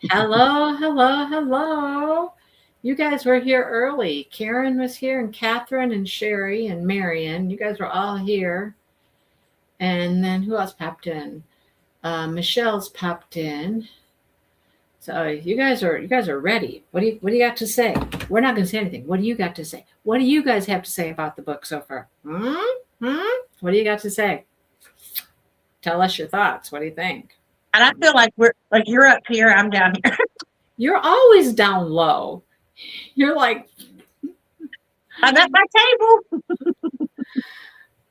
Hello, hello, hello. You guys were here early. Karen was here, and Catherine, and Sherry, and Marion. You guys were all here. And then who else popped in? Michelle's popped in. So you guys are ready. What do you got to say? We're not going to say anything. What do you got to say? What do you guys have to say about the book so far? What do you got to say? Tell us your thoughts. What do you think? And I feel like you're up here, I'm down here. You're always down low. You're like, I'm at my table.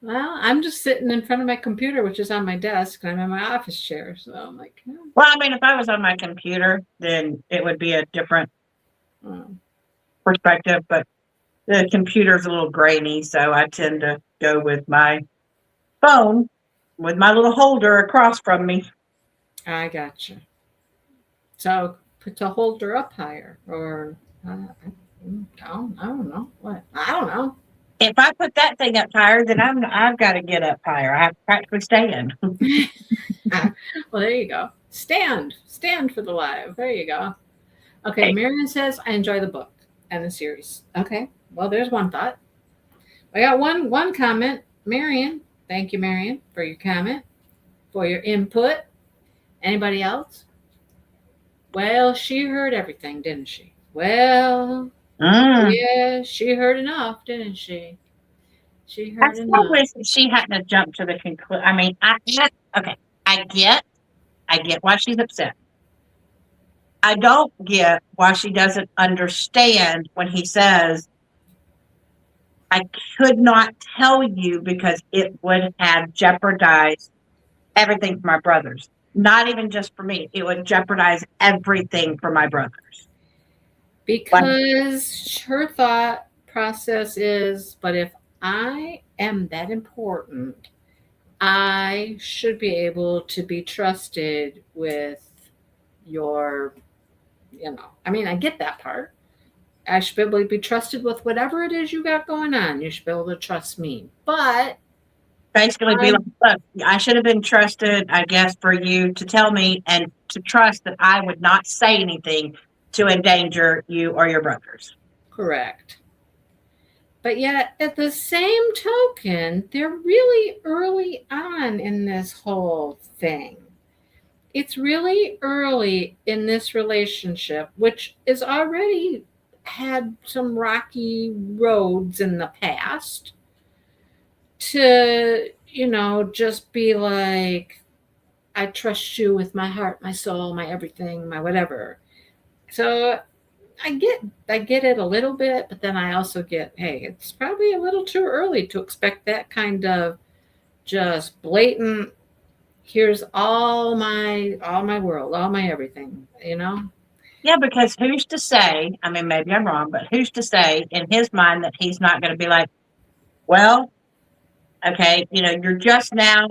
well, I'm just sitting in front of my computer, which is on my desk, and I'm in my office chair. So I'm like, Well, I mean, if I was on my computer, then it would be a different perspective, but the computer's a little grainy, so I tend to go with my phone with my little holder across from me. I gotcha. So put the holder up higher, or I don't know what. I don't know. If I put that thing up higher, then I've got to get up higher. I have to practically stand. Well, there you go. Stand for the live. There you go. Okay, Hey. Marion says I enjoy the book and the series. Okay, well, there's one thought. I got one comment. Marion, thank you, Marion, for your comment, for your input. Anybody else? Well, she heard everything, didn't she? Well, yeah, she heard enough, didn't she? She I heard still enough. wish that she hadn't have jumped to the conclusion. I mean, okay, I get why she's upset. I don't get why she doesn't understand when he says, I could not tell you because it would have jeopardized everything for my brothers. Not even just for me. It would jeopardize everything for my brothers. Because her thought process is, but if I am that important, I should be able to be trusted with your, I mean, I get that part. I should be able to be trusted with whatever it is you got going on. You should be able to trust me. But basically be like, look, I should have been trusted, I guess, for you to tell me and to trust that I would not say anything to endanger you or your brothers. correct. But yet, at the same token, they're really early on in this whole thing. It's really early in this relationship, which is already had some rocky roads in the past, to, just be like, I trust you with my heart, my soul, my everything, my whatever. So I get it a little bit, but then I also get, hey, it's probably a little too early to expect that kind of just blatant, here's all my world, all my everything. Yeah, because who's to say, I mean, maybe I'm wrong, but who's to say in his mind that he's not going to be like, well, okay, you're just now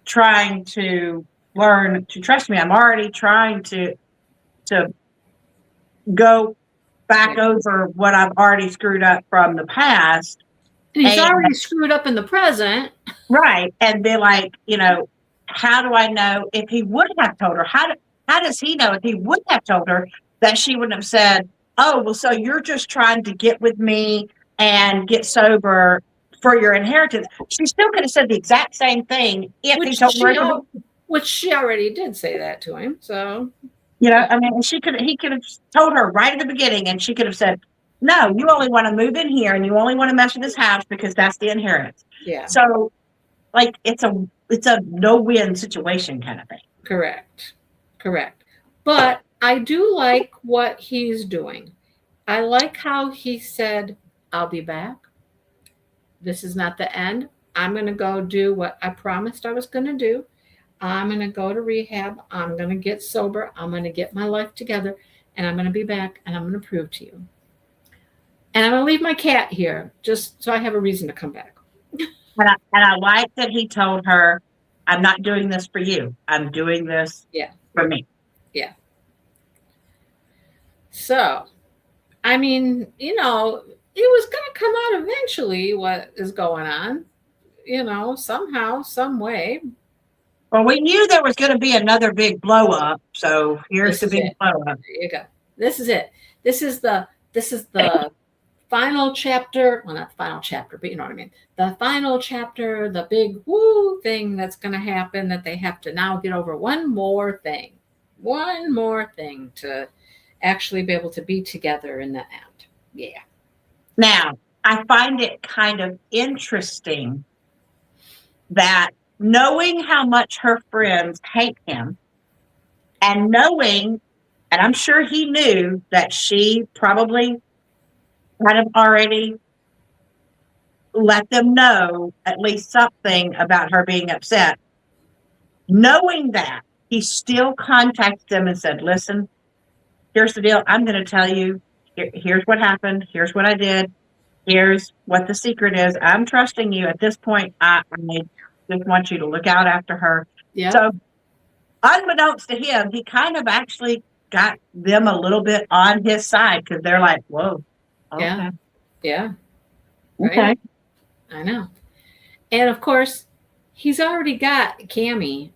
trying to learn to trust me. I'm already trying to go back over what I've already screwed up from the past. And he's already screwed up in the present. Right. And be like, how do I know if he would have told her? How does he know if he would have told her that she wouldn't have said, oh, well, so you're just trying to get with me and get sober for your inheritance? She still could have said the exact same thing if he told her. Which she already did say that to him. So, I mean, he could have told her right at the beginning, and she could have said, no, you only want to move in here and you only want to mess with this house because that's the inheritance. yeah. So, like, it's a no-win situation kind of thing. Correct. But I do like what he's doing. I like how he said, I'll be back. This is not the end. I'm going to go do what I promised I was going to do. I'm going to go to rehab. I'm going to get sober. I'm going to get my life together. And I'm going to be back and I'm going to prove to you. And I'm going to leave my cat here just so I have a reason to come back. And I like that he told her, I'm not doing this for you. I'm doing this for me. Yeah. So, I mean, it was going to come out eventually what is going on, somehow, some way. Well, we knew there was going to be another big blow up, so here's the This is big it. blow up. There you go. This is it. This is the final chapter. Well, not the final chapter, but you know what I mean. The final chapter, the big woo thing that's going to happen, that they have to now get over one more thing to actually be able to be together in the end. Yeah. Now, I find it kind of interesting that knowing how much her friends hate him, and knowing, and I'm sure he knew that she probably kind of already let them know at least something about her being upset. Knowing that, he still contacted them and said, listen, here's the deal. I'm going to tell you, here's what happened. Here's what I did. Here's what the secret is. I'm trusting you at this point. I just want you to look out after her. Yeah. So unbeknownst to him, he kind of actually got them a little bit on his side, because they're like, whoa. Okay. Yeah. Yeah. Okay. Right? I know. And of course, he's already got Cammy.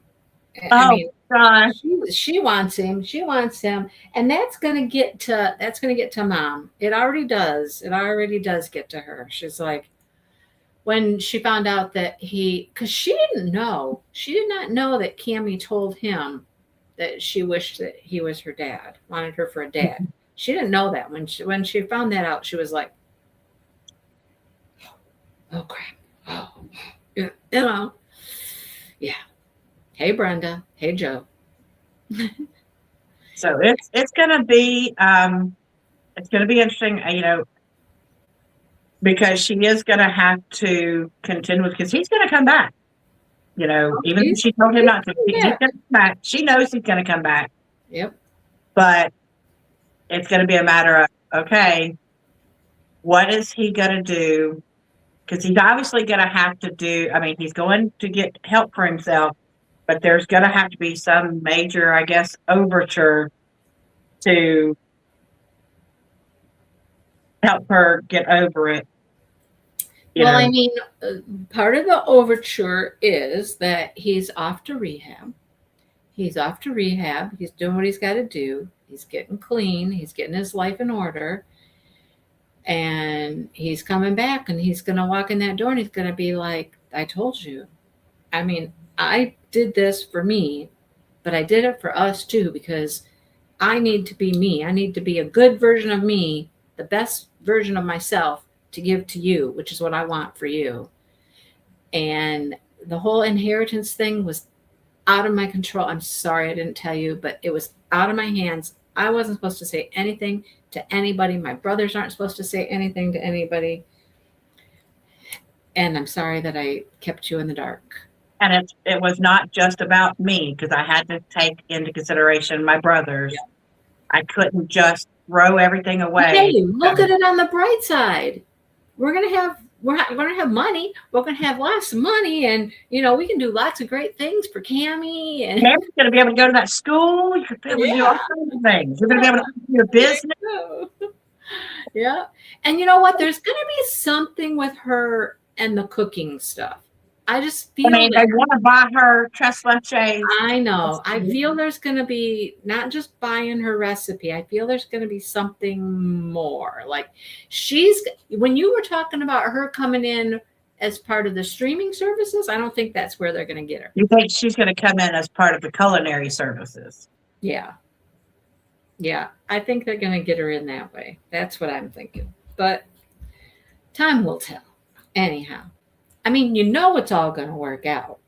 I mean, gosh. she wants him. She wants him, and that's gonna get to Mom. It already does. It already does get to her. She's like, when she found out that because she did not know that Cammy told him that she wished that he was her dad, wanted her for a dad. She didn't know that. When she found that out, she was like, oh crap. Oh, yeah, you know. Yeah. Hey, Brenda. Hey, Joe. So it's gonna be interesting, because she is gonna have to contend with, because he's gonna come back. Even if she told him not to, he's gonna come back. She knows he's gonna come back. Yep. But it's gonna be a matter of, okay, what is he gonna do? Because he's obviously gonna have to do. I mean, he's going to get help for himself, but there's going to have to be some major, I guess, overture to help her get over it. I mean, part of the overture is that he's off to rehab. He's doing what he's got to do. He's getting clean. He's getting his life in order. And he's coming back, and he's going to walk in that door, and he's going to be like, I told you. I mean, I did this for me, but I did it for us too, because I need to be me. I need to be a good version of me, the best version of myself to give to you, which is what I want for you. And the whole inheritance thing was out of my control. I'm sorry I didn't tell you, but it was out of my hands. I wasn't supposed to say anything to anybody. My brothers aren't supposed to say anything to anybody. And I'm sorry that I kept you in the dark. And it was not just about me, because I had to take into consideration my brothers. Yeah. I couldn't just throw everything away. Hey, look at it on the bright side. We're gonna have money. We're gonna have lots of money, and we can do lots of great things for Cammy. And Cammy's gonna be able to go to that school. You're gonna be able to do all kinds of things. You're gonna be able to open your business. Yeah, and you know what? There's gonna be something with her and the cooking stuff. I just feel. they want to buy her tres leches. I know. I feel there's going to be not just buying her recipe. I feel there's going to be something more. Like when you were talking about her coming in as part of the streaming services, I don't think that's where they're going to get her. You think she's going to come in as part of the culinary services? Yeah. Yeah. I think they're going to get her in that way. That's what I'm thinking. But time will tell. Anyhow. I mean, it's all going to work out.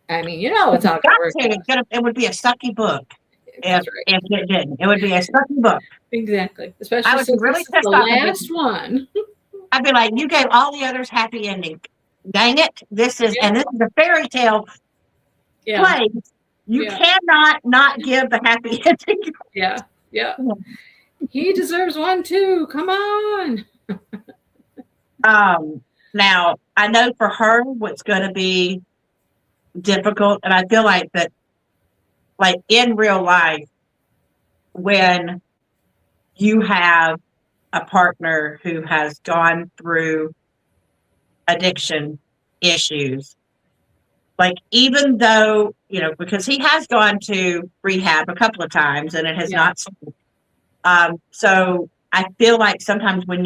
I mean, it's all going to work out. It would be a sucky book if it didn't. It would be a sucky book. Exactly. Especially since really the last one. I'd be like, you gave all the others happy ending. Dang it. This is a fairy tale place. You cannot not give the happy ending. Yeah. Yeah. He deserves one too. Come on. Now, I know for her what's going to be difficult, and I feel like that, like in real life, when you have a partner who has gone through addiction issues, like, even though, because he has gone to rehab a couple of times and it has Yeah. not. So I feel like sometimes when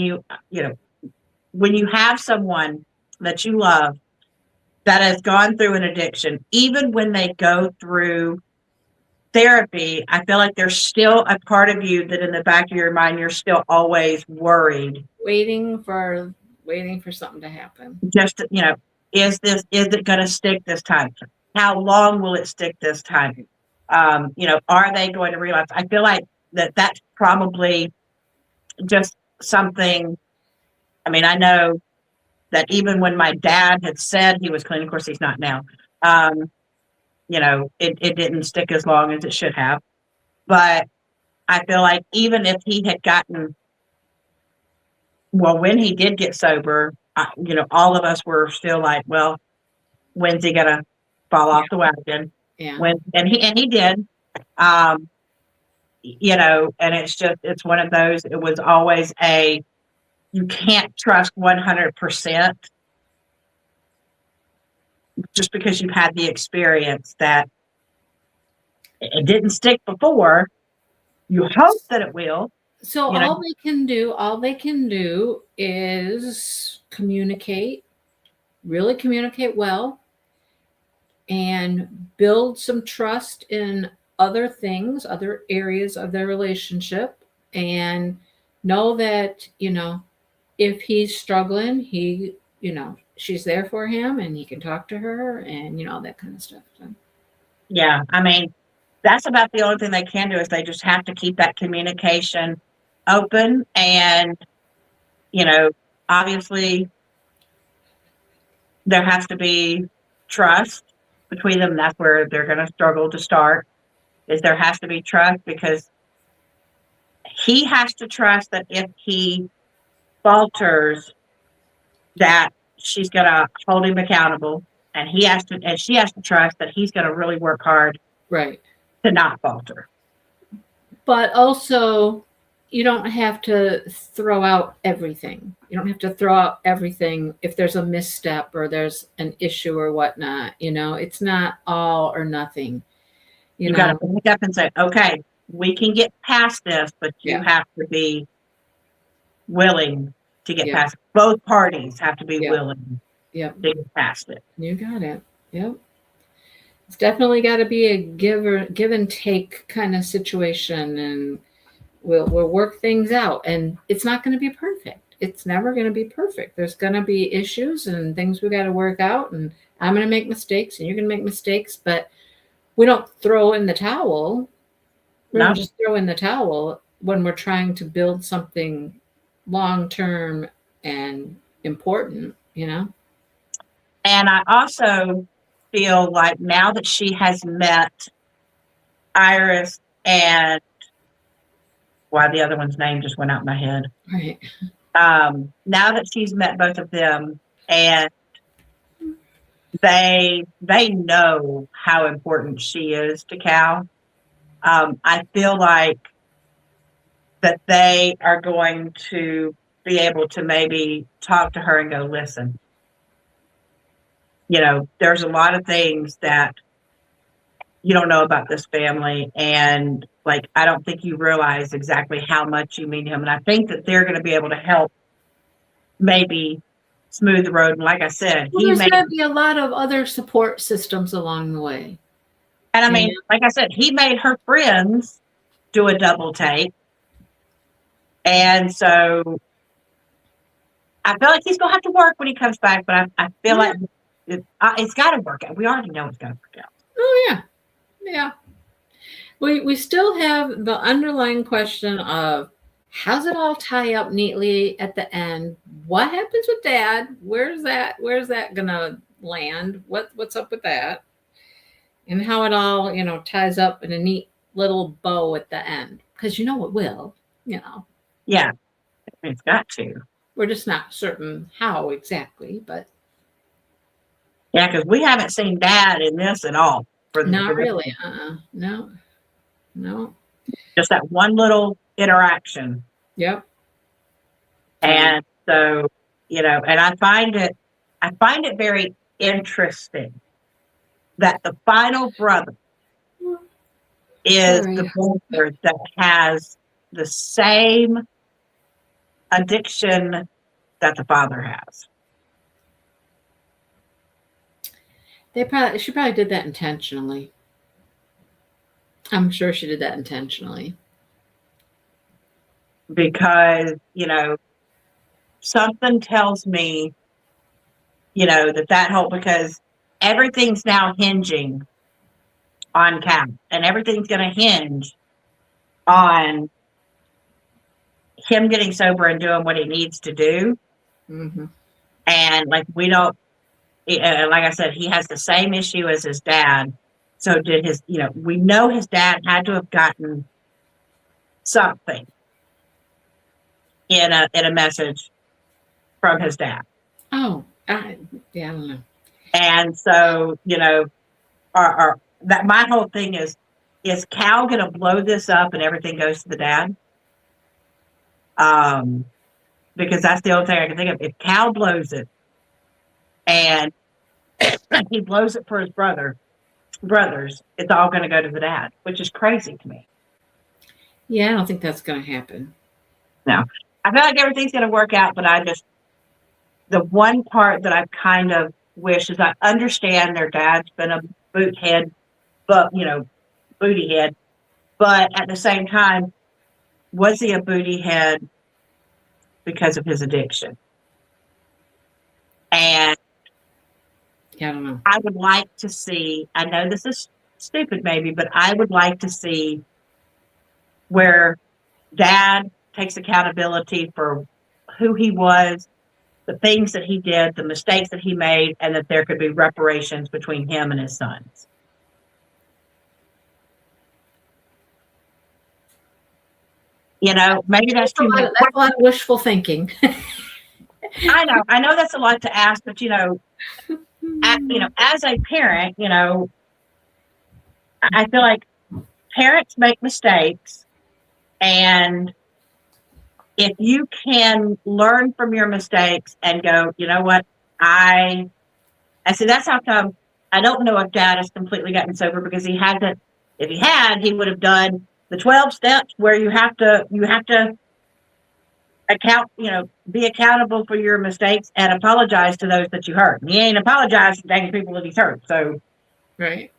when you have someone that you love that has gone through an addiction, even when they go through therapy, I feel like there's still a part of you that in the back of your mind, you're still always worried. Waiting for something to happen. Just, is it going to stick this time? How long will it stick this time? Are they going to realize? I feel like that's probably just something. I mean, I know that even when my dad had said he was clean, of course he's not now. It didn't stick as long as it should have. But I feel like even if he had gotten, well, when he did get sober, all of us were still like, well, when's he gonna fall off the wagon? Yeah. And he did. And it's one of those. It was always you can't trust 100%. Just because you've had the experience that it didn't stick before, you hope that it will. So all they can do is communicate, really communicate well, and build some trust in other things, other areas of their relationship, and know that, if he's struggling, she's there for him and he can talk to her and, all that kind of stuff. So. Yeah. I mean, that's about the only thing they can do is they just have to keep that communication open. And, obviously there has to be trust between them. That's where they're going to struggle to start, is there has to be trust, because he has to trust that if he falters, that she's going to hold him accountable, and she has to trust that he's going to really work hard, right, to not falter. But also, you don't have to throw out everything. You don't have to throw out everything if there's a misstep or there's an issue or whatnot. It's not all or nothing. You got to pick up and say, okay, we can get past this, but you have to be willing to get past it. Both parties have to be willing to get past it. You got it. Yep. It's definitely got to be a give and take kind of situation, and we'll work things out. And it's not going to be perfect. It's never going to be perfect. There's going to be issues and things we got to work out, and I'm going to make mistakes and you're going to make mistakes, but we don't throw in the towel. We don't just throw in the towel when we're trying to build something long-term and important, And I also feel like now that she has met Iris and the other one's name just went out in my head. Right. Now that she's met both of them, and they know how important she is to Cal, I feel like that they are going to be able to maybe talk to her and go, listen, there's a lot of things that you don't know about this family. And I don't think you realize exactly how much you mean to him. And I think that they're going to be able to help maybe smooth the road. And like I said, there's going to be a lot of other support systems along the way. And I mean, like I said, he made her friends do a double take. And so I feel like he's going to have to work when he comes back, but I feel like it's got to work out. We already know it's got to work out. Oh, yeah. Yeah. We still have the underlying question of, how's it all tie up neatly at the end? What happens with Dad? Where's that going to land? What's up with that? And how it all, ties up in a neat little bow at the end. Because it will, Yeah, it's got to. We're just not certain how exactly, but. Yeah, because we haven't seen Dad in this at all. Not really. No. Just that one little interaction. Yep. And so, and I find it very interesting that the final brother is Sorry. the brother that has the same addiction that the father has. She probably did that intentionally. I'm sure she did that intentionally. Because, something tells me, that whole, because everything's now hinging on Cal, and everything's going to hinge on him getting sober and doing what he needs to do. Mm-hmm. And like, we don't, like I said, he has the same issue as his dad. So did his, we know his dad had to have gotten something in a message from his dad. Oh, I don't know. And so, that my whole thing is Cal going to blow this up and everything goes to the dad? Because that's the only thing I can think of. If Cal blows it and he blows it for his brothers, it's all going to go to the dad, which is crazy to me. Yeah, I don't think that's going to happen. No, I feel like everything's going to work out, but the one part that I kind of wish is, I understand their dad's been a booty head, but at the same time, was he a booty head because of his addiction? And Yeah, I don't know. I would like to see, I know this is stupid maybe, but I would like to see where dad takes accountability for who he was, the things that he did, the mistakes that he made, and that there could be reparations between him and his sons. Maybe that's too much. That's a lot of wishful thinking. I know that's a lot to ask, but as a parent, I feel like parents make mistakes, and if you can learn from your mistakes and go, you know what, I see, that's how come I don't know if dad has completely gotten sober, because he hasn't. If he had, he would have done the 12 steps where you have to be accountable for your mistakes and apologize to those that you hurt. And he ain't apologized to dang people that he's hurt. So, right.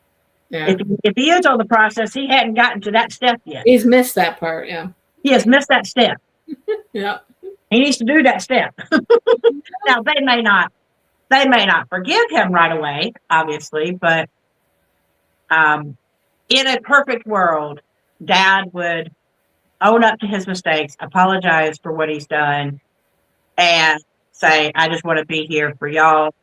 Yeah. If he is on the process, he hadn't gotten to that step yet. He's missed that part. Yeah. He has missed that step. Yeah. He needs to do that step. Now they may not forgive him right away, obviously, but in a perfect world, dad would own up to his mistakes, apologize for what he's done, and say, I just want to be here for y'all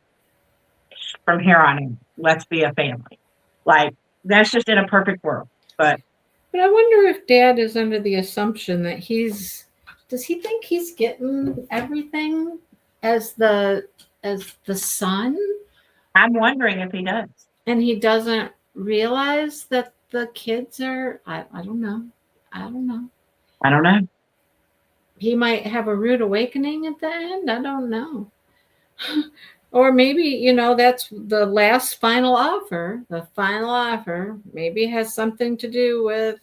from here on in. Let's be a family. Like, that's just in a perfect world. But I wonder if dad is under the assumption that does he think he's getting everything as the son? I'm wondering if he does. And he doesn't realize that the kids are, I don't know. He might have a rude awakening at the end. I don't know. Or maybe, that's the last final offer. The final offer maybe has something to do with,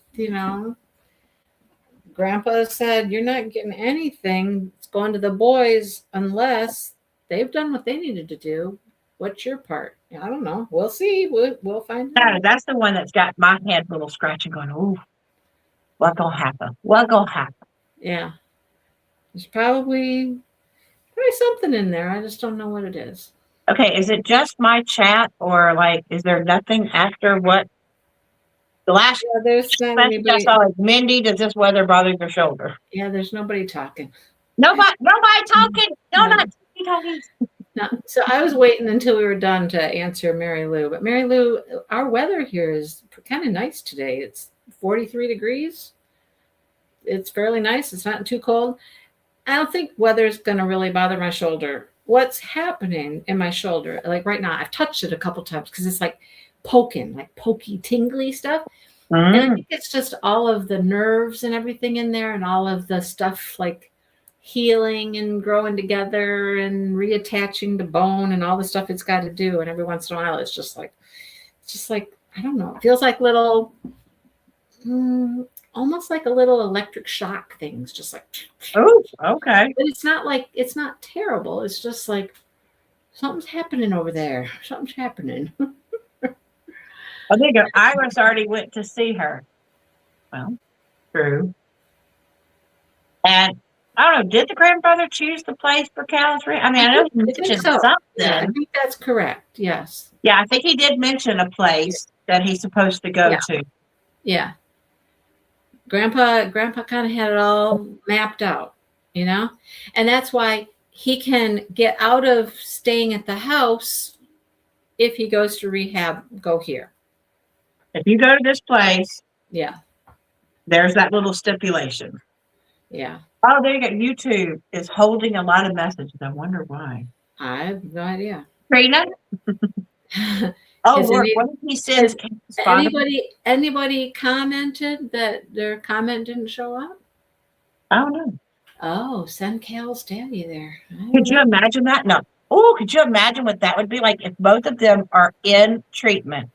Grandpa said, you're not getting anything. It's going to the boys unless they've done what they needed to do. What's your part? I don't know. We'll see. We'll find out. That's the one that's got my head a little scratching going, ooh, what gonna happen? Yeah. There's probably something in there. I just don't know what it is. Okay, is it just my chat, or is there nothing after what the last? Yeah, there's not anybody. I saw Mindy, does this weather bother your shoulder? Yeah, there's nobody talking. Nobody talking. No, not talking. No. So I was waiting until we were done to answer Mary Lou. But Mary Lou, our weather here is kind of nice today. It's 43 degrees. It's fairly nice. It's not too cold. I don't think weather's going to really bother my shoulder. What's happening in my shoulder, like right now, I've touched it a couple times because it's like poking, like pokey, tingly stuff. And I think it's just all of the nerves and everything in there, and all of the stuff like healing and growing together and reattaching to bone and all the stuff it's got to do. And every once in a while, it's just like, I don't know, it feels like little, almost like a little electric shock things, just like, Oh, okay. but it's not like, it's not terrible. It's just like, something's happening over there. Something's happening. I think Iris already went to see her. Well, true. And I don't know, did the grandfather choose the place for Cal's ring? I mean, I know he mentioned something. Yeah, I think that's correct. Yes. Yeah, I think he did mention a place that he's supposed to go to. Yeah. Grandpa kind of had it all mapped out, you know? And that's why he can get out of staying at the house if he goes to rehab, go here. If you go to this place, Yeah. there's that little stipulation. Yeah. Oh, there you go. YouTube is holding a lot of messages. I wonder why. I have no idea. Trina? Oh, Is Lord, any- what if he says Anybody commented that their comment didn't show up? I don't know. Oh, send Cal's daddy there. Could you imagine that? No. Oh, could you imagine what that would be like if both of them are in treatment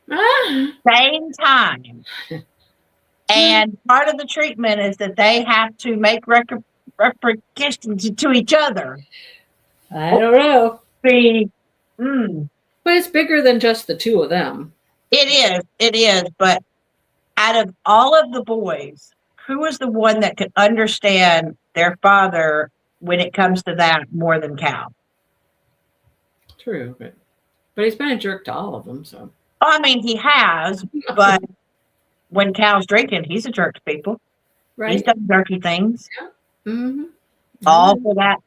same time? And part of the treatment is that they have to make repercussions to each other. I don't know. But it's bigger than just the two of them. It is. But out of all of the boys, who is the one that could understand their father when it comes to that more than Cal? True, but he's been a jerk to all of them. So. Oh, I mean, he has, but when Cal's drinking, he's a jerk to people. Right. He's done jerky things. Yeah. Mm-hmm. All for that.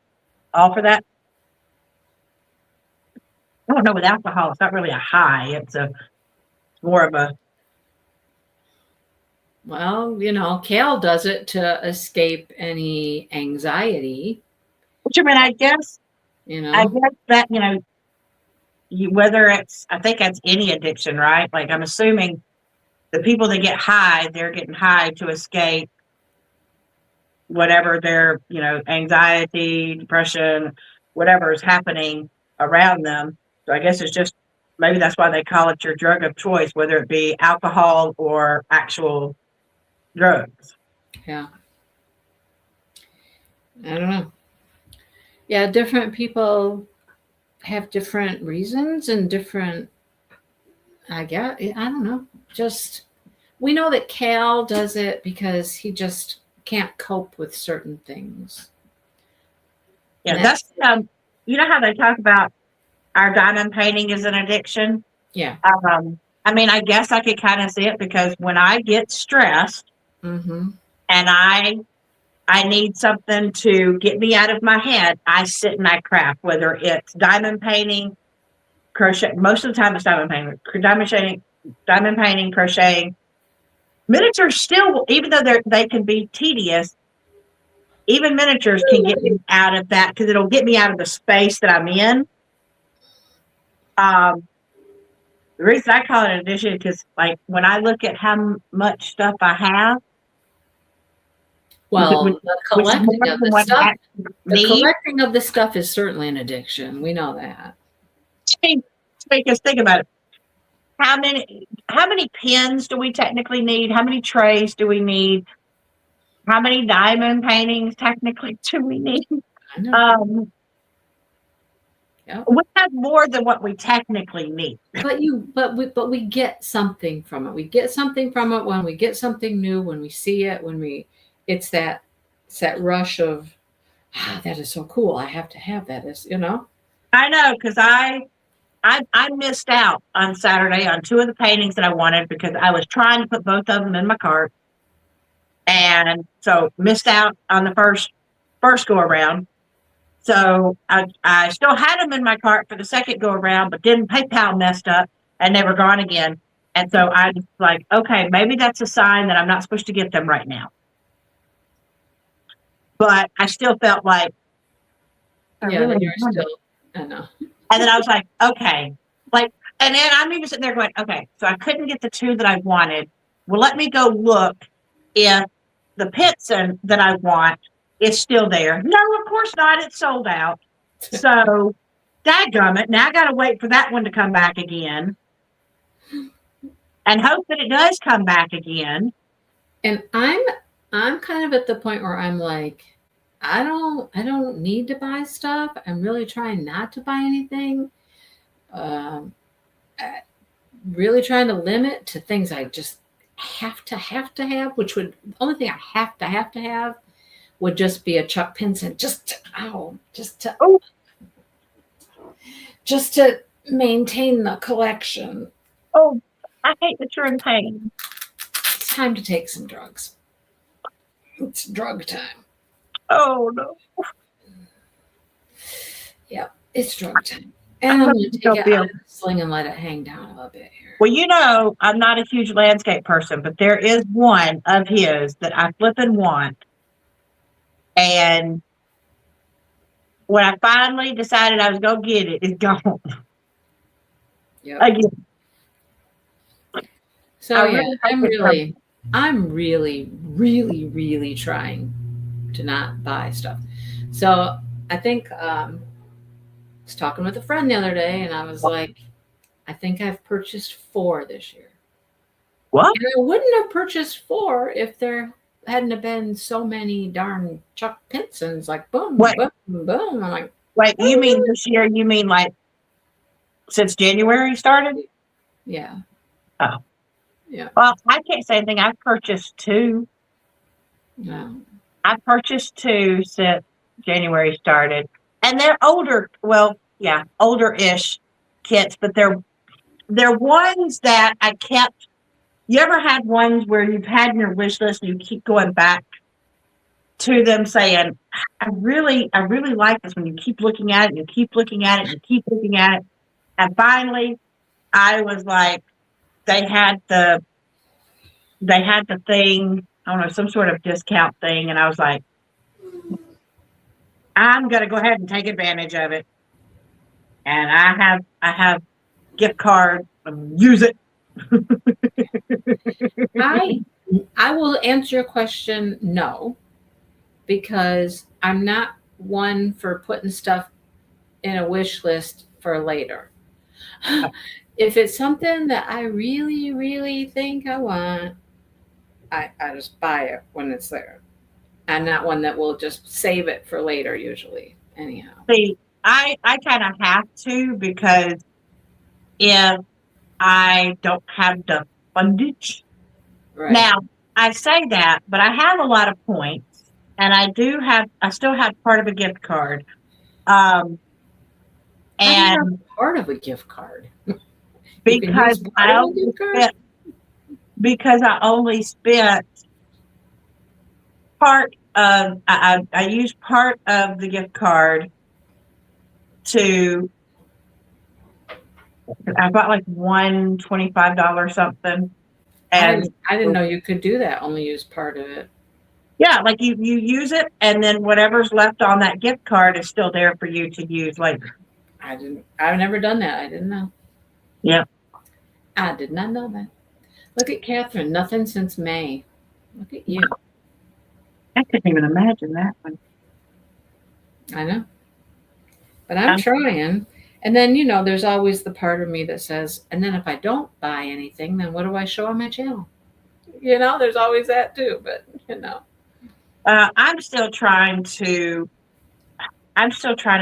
All for that. I don't know, with alcohol, it's not really a high. It's more of a. Well, you know, Cal does it to escape any anxiety. Which, I mean, I guess, that, whether it's, I think that's any addiction, right? Like, I'm assuming the people that get high, they're getting high to escape whatever their, anxiety, depression, whatever is happening around them. So I guess it's just, maybe that's why they call it your drug of choice, whether it be alcohol or actual drugs. Yeah. I don't know. Yeah, different people have different reasons and different, I don't know. Just, we know that Cal does it because he just can't cope with certain things. Yeah, that's you know how they talk about our diamond painting is an addiction? Yeah. I mean, I guess I could kind of see it because when I get stressed and I need something to get me out of my head, I sit and I craft, whether it's diamond painting, crochet. Most of the time it's diamond painting, crocheting. Miniatures still, even though they can be tedious, even miniatures can get me out of that because it'll get me out of the space that I'm in. The reason I call it an addiction because, like, when I look at how much stuff I have, well, the collecting of the stuff is certainly an addiction. We know that. Because think about it. How many pins do we technically need? How many trays do we need? How many diamond paintings technically do we need? I know. We have more than what we technically need. But we get something from it. We get something from it when we get something new, when we see it, it's that rush of, that is so cool. I have to have that. I know, because I missed out on Saturday on two of the paintings that I wanted because I was trying to put both of them in my cart. And so missed out on the first go around. So I still had them in my cart for the second go around, but then PayPal messed up and they were gone again. And so I was like, okay, maybe that's a sign that I'm not supposed to get them right now. But I still felt like, I know. And then I was like, okay, and then I'm even sitting there going, okay, so I couldn't get the two that I wanted. Well, let me go look if the Pitson that I want is still there. No, of course not. It's sold out. So, dadgummit. Now I got to wait for that one to come back again. and hope that it does come back again. And I'm kind of at the point where I'm like, I don't need to buy stuff. I'm really trying not to buy anything. Um, really trying to limit to things I just have to have, which would the only thing I have to have would just be a Chuck Pinson, Oh, just to maintain the collection. oh, I hate that you're in pain. It's time to take some drugs. It's drug time. Oh no. Yep, it's drug time. And I'm going to take it out of the sling and let it hang down a little bit here. Well, you know, I'm not a huge landscape person, but there is one of his that I flippin' want. And when I finally decided I was going to get it, it's gone. Yep. Again. So yeah, I'm really trying to not buy stuff. So I think I was talking with a friend the other day, and I was like, I think I've purchased 4 this year. What? And I wouldn't have purchased 4 if there hadn't have been so many darn Chuck Pinsons, like boom, What? boom, boom. I'm like, Wait, you mean this year? You mean like since January started? yeah. Oh. Yeah. Well, I can't say anything. I've purchased 2. No. I've purchased 2 since January started. And they're older. Well, yeah, older-ish kits, but they're ones that I kept. You ever had ones where you've had in your wish list and you keep going back to them saying, I really like this one. You keep looking at it, and you keep looking at it, and you keep looking at it. And finally, I was like, they had the thing, I don't know, some sort of discount thing, and I was like, I'm gonna go ahead and take advantage of it. And I have gift card, use it. I will answer your question no, because I'm not one for putting stuff in a wish list for later. If it's something that I really think I want, I just buy it when it's there. I'm not one that will just save it for later usually. Anyhow. See, I kind of have to, because if I don't have the fundage. Right. Now, I say that, but I have a lot of points, and I still have part of a gift card. And part of a gift card. because I only spent part of, I used part of the gift card to, I bought like $125 something. And I didn't know you could do that. Only use part of it. Yeah, like you use it, and then whatever's left on that gift card is still there for you to use later. I've never done that. I didn't know. Yeah. I did not know that. Look at Catherine. Nothing since May. Look at you. I couldn't even imagine that one. I know. But I'm trying. And then, there's always the part of me that says, and then if I don't buy anything, then what do I show on my channel? There's always that too, but I'm still trying to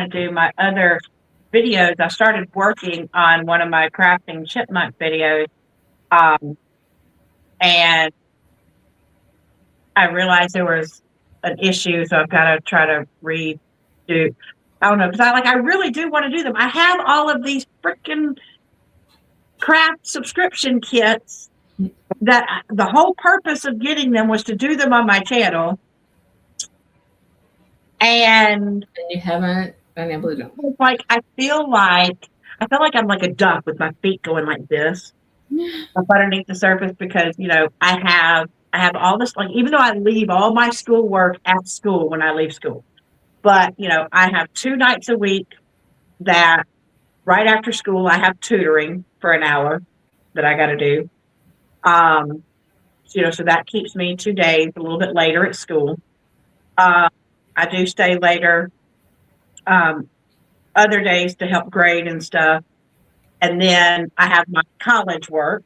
do my other videos. I started working on one of my crafting chipmunk videos. And I realized there was an issue, so I've got to try to redo. I don't know, because I really do want to do them. I have all of these freaking craft subscription kits that the whole purpose of getting them was to do them on my channel. And you haven't been able to do them. Like, I feel like I'm like a duck with my feet going like this up underneath the surface, because, I have all this, like, even though I leave all my schoolwork at school when I leave school. But, I have 2 nights a week that right after school, I have tutoring for an hour that I got to do. So that keeps me 2 days, a little bit later at school. I do stay later, other days to help grade and stuff. And then I have my college work.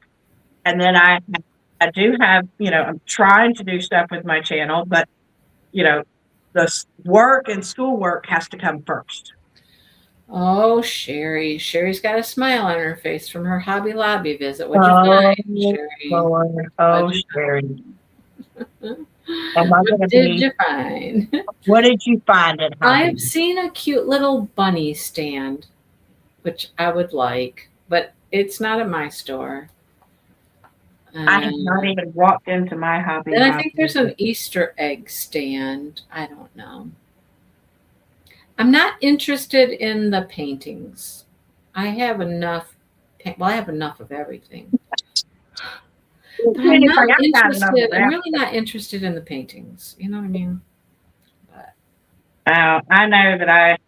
And then I do have, I'm trying to do stuff with my channel, but the work and schoolwork has to come first. Oh, Sherry. Sherry's got a smile on her face from her Hobby Lobby visit. What'd you find, Sherry? Lord. Oh, Sherry. Am I What gonna did be? you find? What did you find at Hobby? I've seen a cute little bunny stand, which I would like, but it's not at my store. I have not even walked into my Hobby Then I Lobby. think there's an Easter egg stand. I don't know. I'm not interested in the paintings. I have enough. Well, I have enough of everything. But I'm not interested. I'm really not interested in the paintings. You know what I mean? But I know that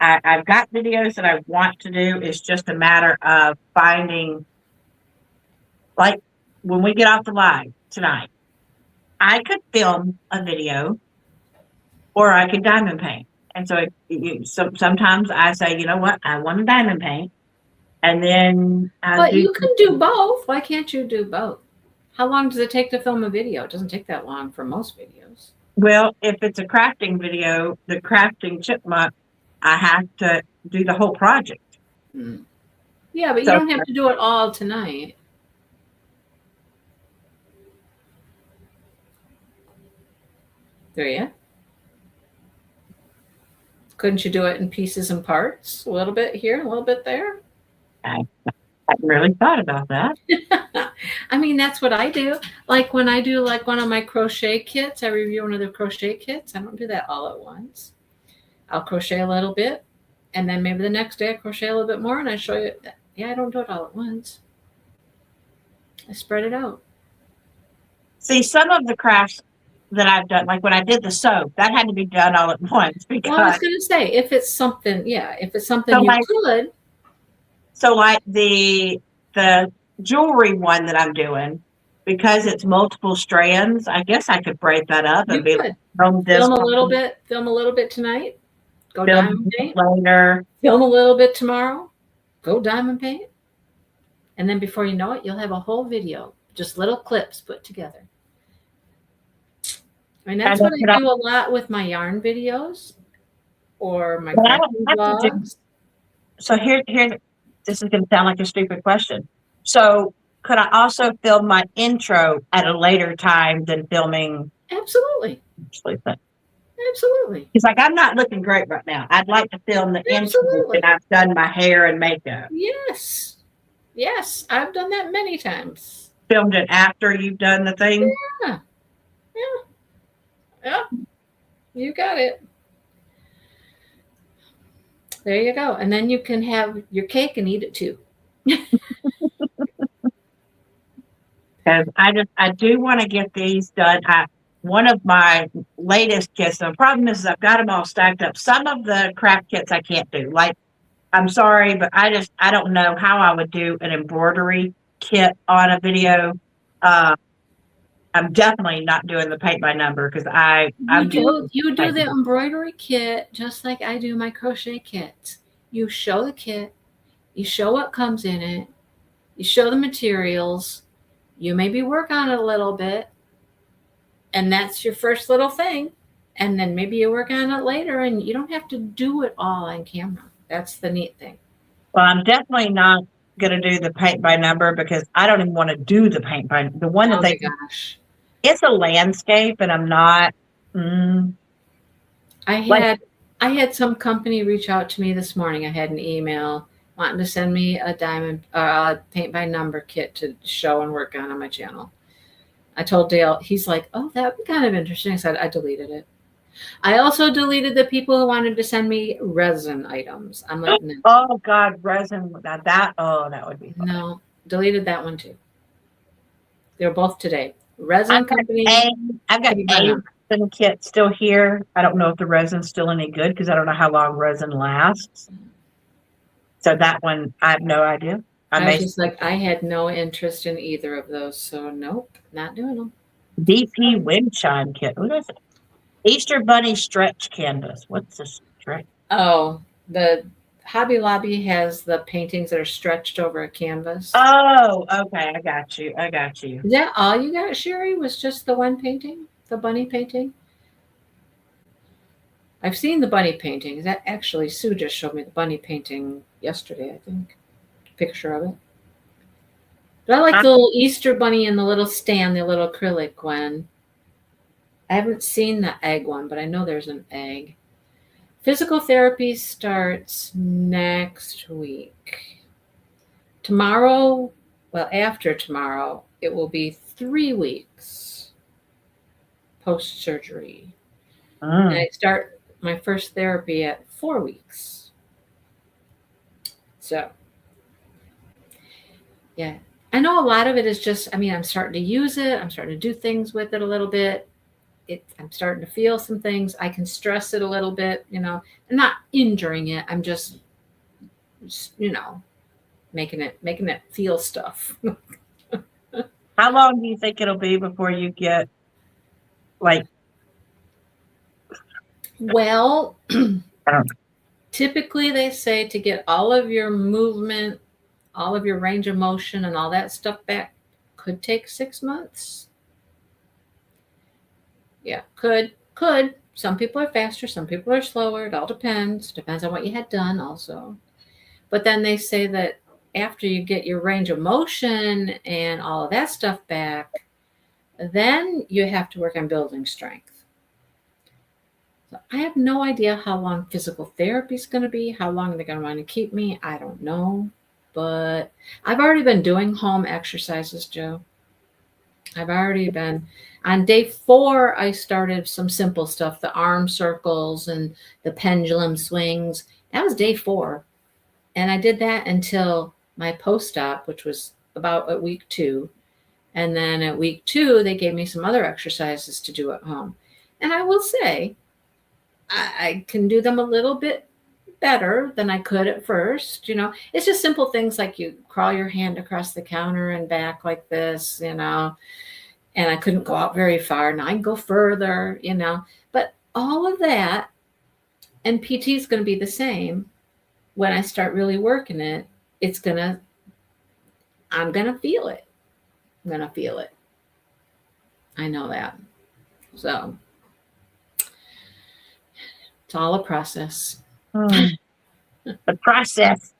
I've got videos that I want to do. It's just a matter of finding, like when we get off the live tonight, I could film a video or I could diamond paint. And so sometimes I say, you know what, I want to diamond paint. And then but you can do both. Why can't you do both? How long does it take to film a video? It doesn't take that long for most videos. Well, if it's a crafting video, the crafting chipmunk, I have to do the whole project. Yeah, but you don't have to do it all tonight. There you. Couldn't you do it in pieces and parts? A little bit here, a little bit there. I hadn't really thought about that. I mean, that's what I do. Like when I do like one of my crochet kits, I review one of the crochet kits. I don't do that all at once. I'll crochet a little bit, and then maybe the next day I crochet a little bit more, and I show you. Yeah, I don't do it all at once. I spread it out. See, some of the crafts that I've done, like when I did the soap, that had to be done all at once because. Well, I was going to say, if it's something, you could. So like the jewelry one that I'm doing, because it's multiple strands, I guess I could break that up and film a little bit tonight. Go diamond paint later. Film a little bit tomorrow. Go diamond paint. And then before you know it, you'll have a whole video, just little clips put together. I mean, that's what I do a lot with my yarn videos or my crafting vlogs. So here, this is going to sound like a stupid question. So could I also film my intro at a later time than filming? Absolutely. Absolutely. It's like, I'm not looking great right now. I'd like to film the intro when I've done my hair and makeup. Yes. Yes. I've done that many times. Filmed it after you've done the thing? Yeah. Yeah. Yeah. You got it. There you go. And then you can have your cake and eat it too. Because I do want to get these done. One of my latest kits, the problem is I've got them all stacked up. Some of the craft kits I can't do. Like, I'm sorry, but I don't know how I would do an embroidery kit on a video. I'm definitely not doing the paint by number because you do the embroidery kit just like I do my crochet kits. You show the kit, you show what comes in it, you show the materials, you maybe work on it a little bit, and that's your first little thing. And then maybe you work on it later, and you don't have to do it all on camera. That's the neat thing. Well, I'm definitely not going to do the paint by number because I don't even want to do the paint by the one that gosh. It's a landscape, and I'm not. I had some company reach out to me this morning. I had an email wanting to send me a diamond paint by number kit to show and work on my channel. I told Dale, he's like, "Oh, that'd be kind of interesting." I said, I deleted it. I also deleted the people who wanted to send me resin items. I'm like, no. Oh God, resin. That would be fun. No, deleted that one too. They were both today. Resin company. I've got a resin kit still here. I don't know if the resin's still any good because I don't know how long resin lasts. So that one, I have no idea. I was just like, I had no interest in either of those. So nope, not doing them. DP Windchime kit. What is it? Easter Bunny stretch canvas. What's this stretch? Oh, the Hobby Lobby has the paintings that are stretched over a canvas. Oh, okay. I got you. I got you. Is that all you got, Sherry? Was just the one painting? The bunny painting? I've seen the bunny painting. That actually Sue just showed me the bunny painting yesterday, I think. Picture of it. But I like the little Easter bunny and the little stand, the little acrylic one. I haven't seen the egg one, but I know there's an egg. Physical therapy starts next week. Tomorrow, well, after tomorrow, it will be 3 weeks post surgery. And I start my first therapy at 4 weeks. So, yeah. I know a lot of it is just, I mean, I'm starting to use it. I'm starting to do things with it a little bit. I'm starting to feel some things. I can stress it a little bit, you know. I'm not injuring it. I'm just you know, making it feel stuff. How long do you think it'll be before you get like? Well, typically they say to get all of your movement, all of your range of motion and all that stuff back could take 6 months. Yeah, could. Some people are faster, some people are slower. It all depends. Depends on what you had done also. But then they say that after you get your range of motion and all of that stuff back, then you have to work on building strength. So I have no idea how long physical therapy is going to be, how long they're going to want to keep me. I don't know. But I've already been doing home exercises, Joe. I've already been. On day 4, I started some simple stuff, the arm circles and the pendulum swings. That was day 4. And I did that until my post-op, which was about at week 2. And then at week 2, they gave me some other exercises to do at home. And I will say, I can do them a little bit better than I could at first. You know, it's just simple things like you crawl your hand across the counter and back like this, you know, and I couldn't go out very far. Now I can go further, you know, but all of that, and PT is going to be the same. When I start really working it, I'm going to feel it. I'm going to feel it. I know that. So it's all a process. The process.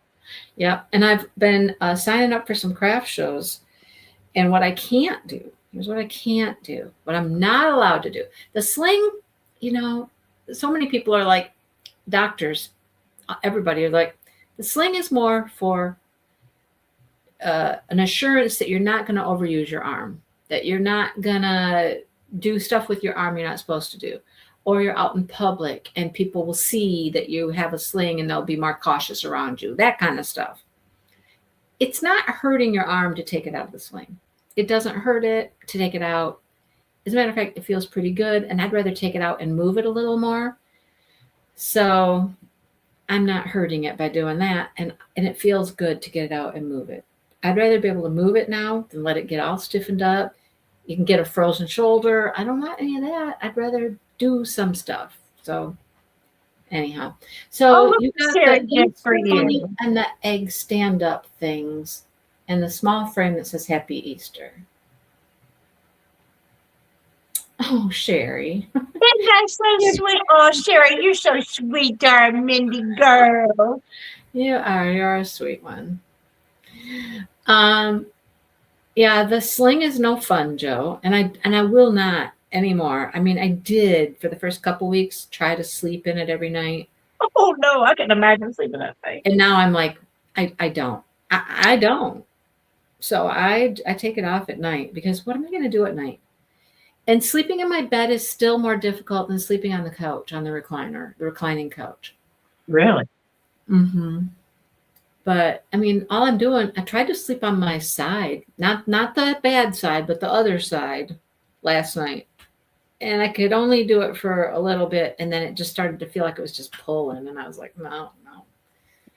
Yeah. And I've been signing up for some craft shows. And what I can't do, here's what I can't do, what I'm not allowed to do. The sling, you know, so many people are like, doctors, everybody are like, the sling is more for an assurance that you're not going to overuse your arm, that you're not going to do stuff with your arm you're not supposed to do, or you're out in public and people will see that you have a sling and they'll be more cautious around you, that kind of stuff. It's not hurting your arm to take it out of the sling. It doesn't hurt it to take it out. As a matter of fact, it feels pretty good, and I'd rather take it out and move it a little more. So I'm not hurting it by doing that, and it feels good to get it out and move it. I'd rather be able to move it now than let it get all stiffened up. You can get a frozen shoulder. I don't want any of that. I'd rather do some stuff. So anyhow, so you got the Easter bunny and the egg stand-up things and the small frame that says Happy Easter. Oh, Sherry. That's so sweet. Oh, Sherry, you're so sweet, darling Mindy girl. You're a sweet one. Yeah, the sling is no fun, Joe, and I will not anymore. I mean, I did for the first couple weeks try to sleep in it every night. Oh no, I can imagine sleeping that night. And now I'm like, I don't. I don't. So I take it off at night because what am I going to do at night? And sleeping in my bed is still more difficult than sleeping on the couch, on the reclining couch. Really? Mm-hmm. But I mean, all I'm doing, I tried to sleep on my side, not the bad side, but the other side last night. And I could only do it for a little bit. And then it just started to feel like it was just pulling. And I was like, no.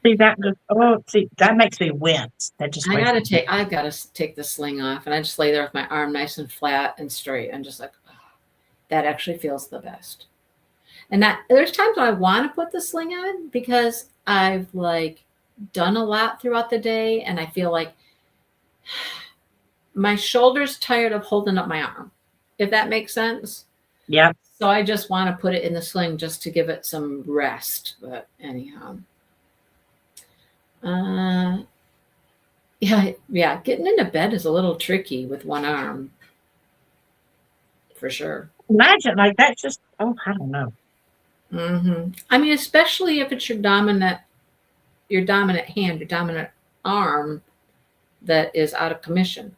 See, that makes me wince. That just I gotta take the sling off. And I just lay there with my arm nice and flat and straight. And just like, oh, that actually feels the best. And that there's times when I want to put the sling on because I've like done a lot throughout the day, and I feel like my shoulder's tired of holding up my arm, if that makes sense. Yeah. So I just want to put it in the sling just to give it some rest. But anyhow, yeah, getting into bed is a little tricky with one arm, for sure. Imagine like that's just, oh, I don't know. I mean, especially if it's your dominant hand, your dominant arm that is out of commission.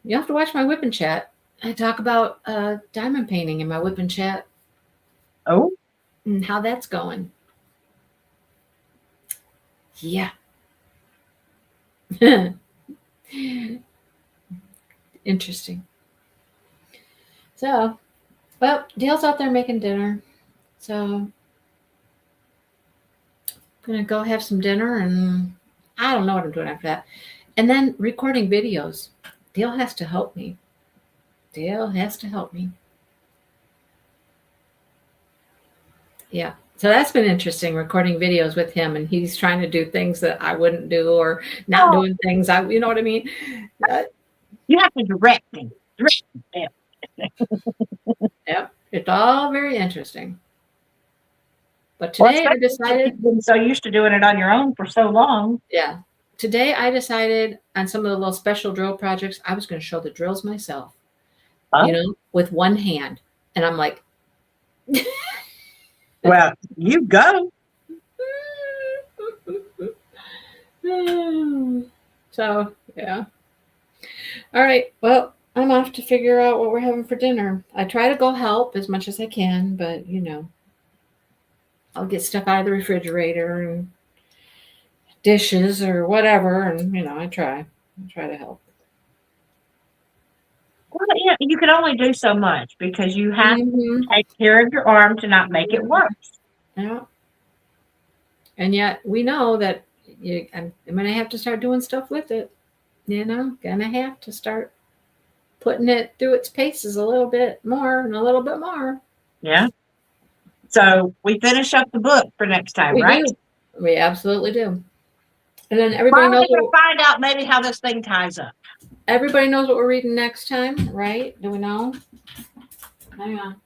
You have to watch my whip and chat. I talk about diamond painting in my whip and chat Oh, and how that's going. Yeah. Interesting. So, well, Dale's out there making dinner. So, I'm going to go have some dinner, and I don't know what I'm doing after that. And then recording videos. Dale has to help me. Yeah. So that's been interesting, recording videos with him, and he's trying to do things that I wouldn't do, or not doing things you know what I mean? you have to direct him. Yep. It's all very interesting. But today I decided, you've been so used to doing it on your own for so long. Yeah. Today I decided on some of the little special drill projects, I was going to show the drills myself, you know, with one hand. And I'm like, well, you go. So, yeah. All right. Well, I'm off to figure out what we're having for dinner. I try to go help as much as I can, but you know, I'll get stuff out of the refrigerator and dishes or whatever, and you know, I try to help. Well, yeah, you can only do so much because you have to take care of your arm to not make it worse. Yeah. And yet we know that I'm going to have to start doing stuff with it. You know, going to have to start putting it through its paces a little bit more and a little bit more. Yeah. So we finish up the book for next time, right? Do. We absolutely do. And then everybody knows. We're going to find out maybe how this thing ties up. Everybody knows what we're reading next time, right? Do we know? Hang on.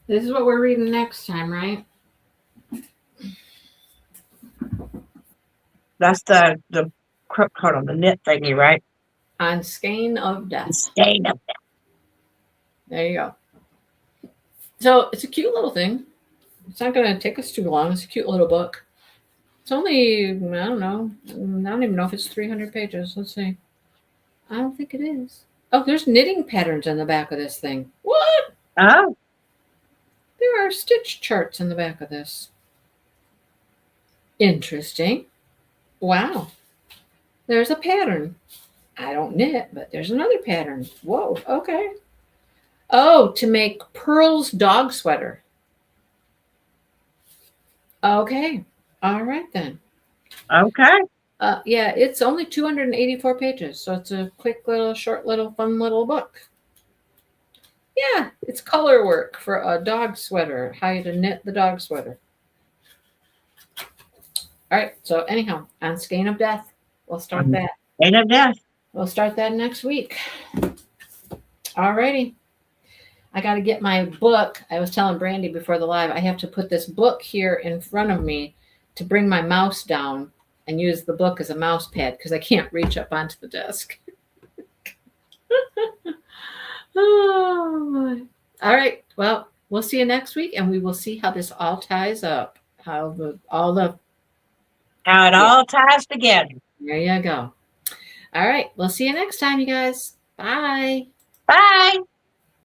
This is what we're reading next time, right? That's the hold on, the knit thingy, right? On Skein of Death. Skein of Death. There you go. So it's a cute little thing. It's not going to take us too long. It's a cute little book. It's only, I don't know. I don't even know if it's 300 pages. Let's see. I don't think it is. Oh, there's knitting patterns in the back of this thing. What? Oh. There are stitch charts in the back of this. Interesting. Wow. There's a pattern. I don't knit, but there's another pattern. Whoa, okay. Oh, to make Pearl's dog sweater. Okay. All right then. Okay. Yeah, it's only 284 pages, so it's a quick little, short little, fun little book. Yeah, it's color work for a dog sweater, how to knit the dog sweater. All right, so anyhow, on Skein of Death, we'll start that. Skein of Death. We'll start that next week. All righty. I got to get my book. I was telling Brandy before the live, I have to put this book here in front of me to bring my mouse down and use the book as a mouse pad because I can't reach up onto the desk. Oh, all right. Well, we'll see you next week, and we will see how this all ties up. How it all ties together. There you go. All right. We'll see you next time, you guys. Bye. Bye.